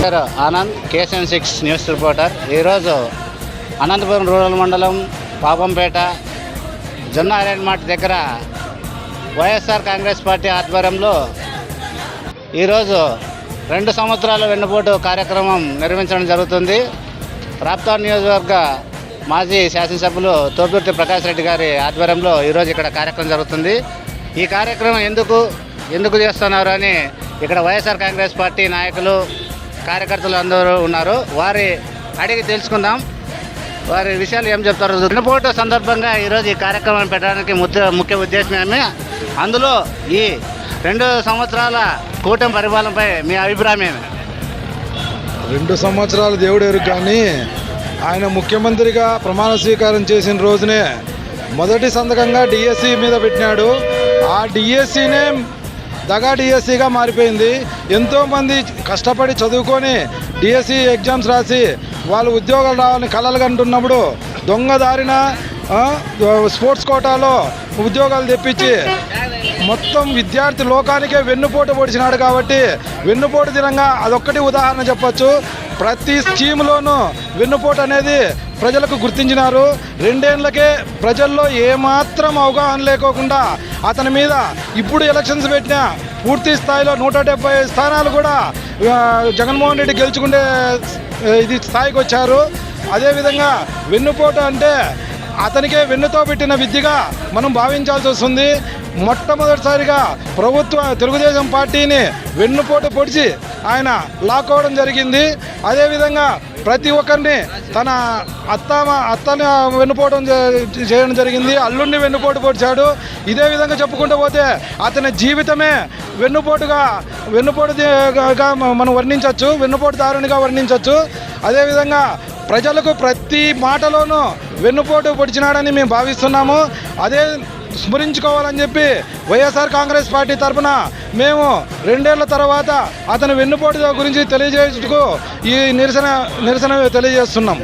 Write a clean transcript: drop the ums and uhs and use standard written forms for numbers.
Anand KSN6 news reporter. ఈరోజు Anantapuram rural మండలం పాపంపేట జొన్న ఐరన్ మార్ట్ దగ్గర వైఎస్ఆర్ కాంగ్రెస్ పార్టీ ఆధ్వర్యంలో ఈరోజు 2 సంవత్సరాల వెన్నుపోటు కార్యక్రమం నిర్వహించడం జరుగుతుంది. రాప్తాడు నియోజకవర్గ మాజీ శాసనసభ్యులు తోపుదుర్తి ప్రకాష్ రెడ్డి గారి ఆధ్వర్యంలో ఈరోజు ఇక్కడ కార్యక్రమం జరుగుతుంది. ఈ కార్యక్రమం ఎందుకు చేస్తున్నారు అని ఇక్కడ వైఎస్ఆర్ కాంగ్రెస్ పార్టీ నాయకులు కార్యకర్తలు అందరూ ఉన్నారు. వారి అడిగి తెలుసుకుందాం, వారి విషయాలు ఏం చెప్తారు. వెన్నుపోటు సందర్భంగా ఈరోజు ఈ కార్యక్రమం పెట్టడానికి ముఖ్య ఉద్దేశం ఏమి, అందులో ఈ 2 సంవత్సరాల కూటమి పరిపాలనపై మీ అభిప్రాయం ఏమి? 2 సంవత్సరాలు దేవుడెరుగు, కానీ ఆయన ముఖ్యమంత్రిగా ప్రమాణ స్వీకారం చేసిన రోజునే మొదటి సంతకంగా డిఎస్సి మీద పెట్టినాడు. ఆ డిఎస్సినే దగా డిఎస్సిగా మారిపోయింది. ఎంతోమంది కష్టపడి చదువుకొని డిఎస్సి ఎగ్జామ్స్ రాసి వాళ్ళు ఉద్యోగాలు రావాలని కలలు కంటున్నప్పుడు దొంగదారిన స్పోర్ట్స్ కోటాలో ఉద్యోగాలు తెప్పించి మొత్తం విద్యార్థి లోకానికే వెన్నుపోటు పొడిచినాడు. కాబట్టి వెన్నుపోటు దినంగా అదొక్కటి ఉదాహరణ చెప్పచ్చు. ప్రతి స్కీమ్లోనూ వెన్నుపోటు అనేది ప్రజలకు గుర్తించినారు. 2 ఏళ్లకే ప్రజల్లో ఏమాత్రం అవగాహన లేకోకుండా అతని మీద ఇప్పుడు ఎలక్షన్స్ పెట్టినా పూర్తి స్థాయిలో 170 స్థానాలు కూడా జగన్మోహన్ రెడ్డి గెలుచుకునే ఇది స్థాయికి వచ్చారు. అదేవిధంగా వెన్నుపోటు అంటే అతనికే వెన్నుతో పెట్టిన విద్యగా మనం భావించాల్సి వస్తుంది. మొట్టమొదటిసారిగా తెలుగుదేశం పార్టీని వెన్నుపోటు పొడిచి ఆయన లాక్కోవడం జరిగింది. అదేవిధంగా ప్రతి ఒక్కరిని తన అత్తని వెన్నుపోవడం చేయడం జరిగింది. అల్లుడిని వెన్నుపోటు పొడిచాడు. ఇదే విధంగా చెప్పుకుంటూ పోతే అతని జీవితమే వెన్నుపోటుగా మనం వర్ణించవచ్చు, వెన్నుపోటుదారునిగా వర్ణించవచ్చు. అదేవిధంగా ప్రజలకు ప్రతి మాటలోనూ వెన్నుపోటు పొడిచినాడని మేము భావిస్తున్నాము. అదే స్మరించుకోవాలని చెప్పి వైఎస్ఆర్ కాంగ్రెస్ పార్టీ తరఫున మేము 2 ఏళ్ల తర్వాత అతని వెన్నుపోటు గురించి తెలియజేసుకు ఈ నిరసన తెలియజేస్తున్నాం.